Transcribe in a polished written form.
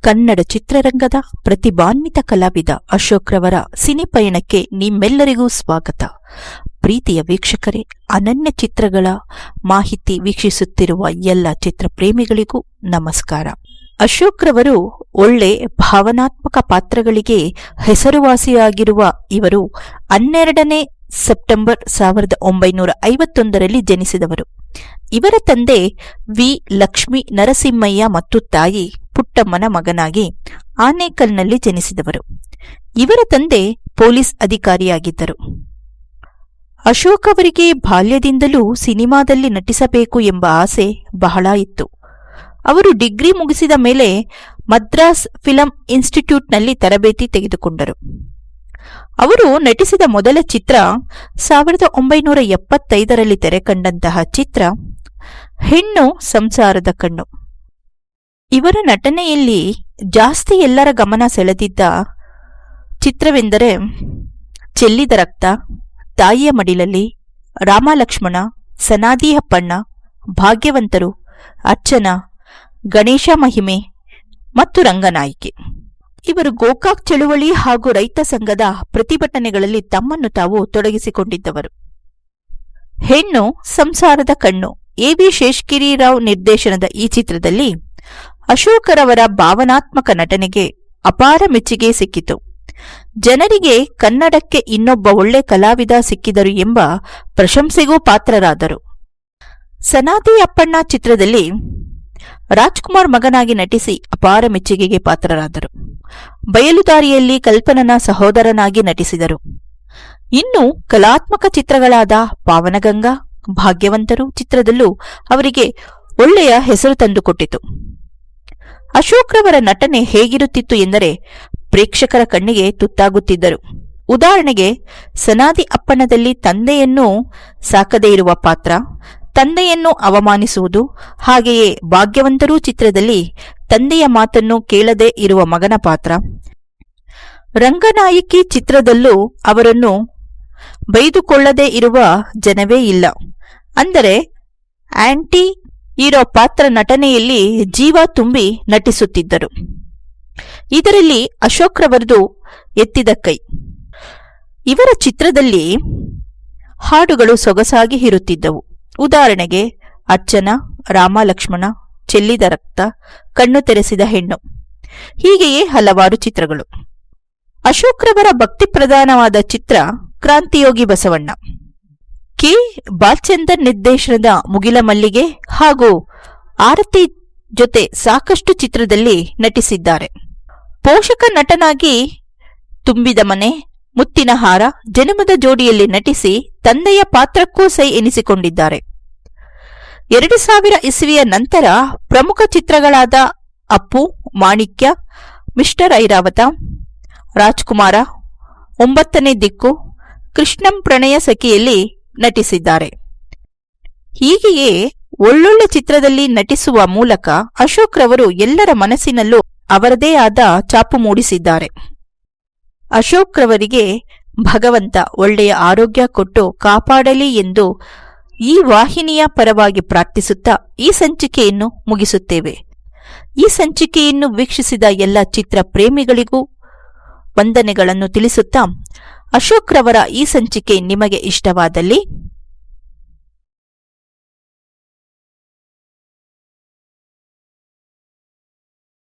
ಕನ್ನಡ ಚಿತ್ರರಂಗದ ಪ್ರತಿಭಾನ್ವಿತ ಕಲಾವಿದ ಅಶೋಕ್ ರವರ ಸಿನಿ ಪಯಣಕ್ಕೆ ನಿಮ್ಮೆಲ್ಲರಿಗೂ ಸ್ವಾಗತ. ಪ್ರೀತಿಯ ವೀಕ್ಷಕರೇ, ಅನನ್ಯ ಚಿತ್ರಗಳ ಮಾಹಿತಿ ವೀಕ್ಷಿಸುತ್ತಿರುವ ಎಲ್ಲ ಚಿತ್ರಪ್ರೇಮಿಗಳಿಗೂ ನಮಸ್ಕಾರ. ಅಶೋಕ್ ರವರು ಒಳ್ಳೆ ಭಾವನಾತ್ಮಕ ಪಾತ್ರಗಳಿಗೆ ಹೆಸರುವಾಸಿಯಾಗಿರುವ ಇವರು 12ನೇ ಸೆಪ್ಟೆಂಬರ್ 1951ರಲ್ಲಿ ಜನಿಸಿದವರು. ಇವರ ತಂದೆ ವಿ. ಲಕ್ಷ್ಮೀ ನರಸಿಂಹಯ್ಯ ಮತ್ತು ತಾಯಿ ಪುಟ್ಟಮ್ಮನ ಮಗನಾಗಿ ಆನೇಕಲ್ನಲ್ಲಿ ಜನಿಸಿದವರು. ಇವರ ತಂದೆ ಪೊಲೀಸ್ ಅಧಿಕಾರಿಯಾಗಿದ್ದರು. ಅಶೋಕ್ ಅವರಿಗೆ ಬಾಲ್ಯದಿಂದಲೂ ಸಿನಿಮಾದಲ್ಲಿ ನಟಿಸಬೇಕು ಎಂಬ ಆಸೆ ಬಹಳ ಇತ್ತು. ಅವರು ಡಿಗ್ರಿ ಮುಗಿಸಿದ ಮೇಲೆ ಮದ್ರಾಸ್ ಫಿಲಂ ಇನ್ಸ್ಟಿಟ್ಯೂಟ್ನಲ್ಲಿ ತರಬೇತಿ ತೆಗೆದುಕೊಂಡರು. ಅವರು ನಟಿಸಿದ ಮೊದಲ ಚಿತ್ರ 1975ರಲ್ಲಿ ತೆರೆಕಂಡಂತಹ ಚಿತ್ರ ಹೆಣ್ಣು ಸಂಸಾರದ ಕಣ್ಣು. ಇವರ ನಟನೆಯಲ್ಲಿ ಜಾಸ್ತಿ ಎಲ್ಲರ ಗಮನ ಸೆಳೆದಿದ್ದ ಚಿತ್ರವೆಂದರೆ ಚೆಲ್ಲಿದ ರಕ್ತ, ತಾಯಿಯ ಮಡಿಲಲ್ಲಿ, ರಾಮಲಕ್ಷ್ಮಣ, ಸನಾದಿ ಅಪ್ಪಣ್ಣ, ಭಾಗ್ಯವಂತರು, ಅರ್ಚನಾ, ಗಣೇಶ ಮಹಿಮೆ ಮತ್ತು ರಂಗನಾಯಕಿ. ಇವರು ಗೋಕಾಕ್ ಚಳುವಳಿ ಹಾಗೂ ರೈತ ಸಂಘದ ಪ್ರತಿಭಟನೆಗಳಲ್ಲಿ ತಮ್ಮನ್ನು ತಾವು ತೊಡಗಿಸಿಕೊಂಡಿದ್ದವರು. ಹೆಣ್ಣು ಸಂಸಾರದ ಕಣ್ಣು ಎ.ವಿ. ಶೇಷಗಿರಿರಾವ್ ನಿರ್ದೇಶನದ ಈ ಚಿತ್ರದಲ್ಲಿ ಅಶೋಕರವರ ಭಾವನಾತ್ಮಕ ನಟನೆಗೆ ಅಪಾರ ಮೆಚ್ಚುಗೆ ಸಿಕ್ಕಿತು. ಜನರಿಗೆ ಕನ್ನಡಕ್ಕೆ ಇನ್ನೊಬ್ಬ ಒಳ್ಳೆ ಕಲಾವಿದ ಸಿಕ್ಕಿದರು ಎಂಬ ಪ್ರಶಂಸೆಗೂ ಪಾತ್ರರಾದರು. ಸನಾದಿ ಅಪ್ಪಣ್ಣ ಚಿತ್ರದಲ್ಲಿ ರಾಜ್ಕುಮಾರ್ ಮಗನಾಗಿ ನಟಿಸಿ ಅಪಾರ ಮೆಚ್ಚುಗೆಗೆ ಪಾತ್ರರಾದರು. ಬಯಲುದಾರಿಯಲ್ಲಿ ಕಲ್ಪನನ ಸಹೋದರನಾಗಿ ನಟಿಸಿದರು. ಇನ್ನು ಕಲಾತ್ಮಕ ಚಿತ್ರಗಳಾದ ಪಾವನಗಂಗಾ, ಭಾಗ್ಯವಂತರು ಚಿತ್ರದಲ್ಲೂ ಅವರಿಗೆ ಒಳ್ಳೆಯ ಹೆಸರು ತಂದುಕೊಟ್ಟಿತು. ಅಶೋಕ್ ರವರ ನಟನೆ ಹೇಗಿರುತ್ತಿತ್ತು ಎಂದರೆ ಪ್ರೇಕ್ಷಕರ ಕಣ್ಣಿಗೆ ತುತ್ತಾಗುತ್ತಿದ್ದರು. ಉದಾಹರಣೆಗೆ ಸನಾದಿ ಅಪ್ಪಣ್ಣದಲ್ಲಿ ತಂದೆಯನ್ನು ಸಾಕದೇ ಇರುವ ಪಾತ್ರ, ತಂದೆಯನ್ನು ಅವಮಾನಿಸುವುದು, ಹಾಗೆಯೇ ಭಾಗ್ಯವಂತರೂ ಚಿತ್ರದಲ್ಲಿ ತಂದೆಯ ಮಾತನ್ನು ಕೇಳದೇ ಇರುವ ಮಗನ ಪಾತ್ರ. ರಂಗನಾಯಕಿ ಚಿತ್ರದಲ್ಲೂ ಅವರನ್ನು ಬೈದುಕೊಳ್ಳದೇ ಇರುವ ಜನವೇ ಇಲ್ಲ. ಅಂದರೆ ಆಂಟಿ ಹೀರೋ ಪಾತ್ರ ನಟನೆಯಲ್ಲಿ ಜೀವ ತುಂಬಿ ನಟಿಸುತ್ತಿದ್ದರು. ಇದರಲ್ಲಿ ಅಶೋಕ್ ರವರದು ಎತ್ತಿದ ಕೈ. ಇವರ ಚಿತ್ರದಲ್ಲಿ ಹಾಡುಗಳು ಸೊಗಸಾಗಿ ಇರುತ್ತಿದ್ದವು. ಉದಾಹರಣೆಗೆ ಅರ್ಚನಾ, ರಾಮಲಕ್ಷ್ಮಣ, ಚೆಲ್ಲಿದ ರಕ್ತ, ಕಣ್ಣು ತೆರೆಸಿದ ಹೆಣ್ಣು, ಹೀಗೆಯೇ ಹಲವಾರು ಚಿತ್ರಗಳು. ಅಶೋಕ್ ರವರ ಭಕ್ತಿ ಪ್ರಧಾನವಾದ ಚಿತ್ರ ಕ್ರಾಂತಿಯೋಗಿ ಬಸವಣ್ಣ. ಕೆ. ಬಾಲಚಂದರ್ ನಿರ್ದೇಶನದ ಮುಗಿಲ ಮಲ್ಲಿಗೆ ಹಾಗೂ ಆರತಿ ಜೊತೆ ಸಾಕಷ್ಟು ಚಿತ್ರದಲ್ಲಿ ನಟಿಸಿದ್ದಾರೆ. ಪೋಷಕ ನಟನಾಗಿ ತುಂಬಿದ ಮನೆ, ಮುತ್ತಿನ ಹಾರ, ಜನ್ಮದ ಜೋಡಿಯಲ್ಲಿ ನಟಿಸಿ ತಂದೆಯ ಪಾತ್ರಕ್ಕೂ ಸೈ ಎನಿಸಿಕೊಂಡಿದ್ದಾರೆ. 2000 ಇಸವಿಯ ನಂತರ ಪ್ರಮುಖ ಚಿತ್ರಗಳಾದ ಅಪ್ಪು, ಮಾಣಿಕ್ಯ, ಮಿಸ್ಟರ್ ಐರಾವತ, ರಾಜ್ಕುಮಾರ, 9ನೇ ದಿಕ್ಕು, ಕೃಷ್ಣಂ ಪ್ರಣಯ ಸಖಿಯಲ್ಲಿ ನಟಿಸಿದ್ದಾರೆ. ಹೀಗೆಯೇ ಒಳ್ಳೊಳ್ಳೆ ಚಿತ್ರದಲ್ಲಿ ನಟಿಸುವ ಮೂಲಕ ಅಶೋಕ್ ರವರು ಎಲ್ಲರ ಮನಸ್ಸಿನಲ್ಲೂ ಅವರದೇ ಆದ ಛಾಪು ಮೂಡಿಸಿದ್ದಾರೆ. ಅಶೋಕ್ ರವರಿಗೆ ಭಗವಂತ ಒಳ್ಳೆಯ ಆರೋಗ್ಯ ಕೊಟ್ಟು ಕಾಪಾಡಲಿ ಎಂದು ಈ ವಾಹಿನಿಯ ಪರವಾಗಿ ಪ್ರಾರ್ಥಿಸುತ್ತಾ ಈ ಸಂಚಿಕೆಯನ್ನು ಮುಗಿಸುತ್ತೇವೆ. ಈ ಸಂಚಿಕೆಯನ್ನು ವೀಕ್ಷಿಸಿದ ಎಲ್ಲ ಚಿತ್ರ ಪ್ರೇಮಿಗಳಿಗೂ ವಂದನೆಗಳನ್ನು ತಿಳಿಸುತ್ತಾ, ಅಶೋಕ್ ರವರ ಈ ಸಂಚಿಕೆ ನಿಮಗೆ ಇಷ್ಟವಾದಲ್ಲಿ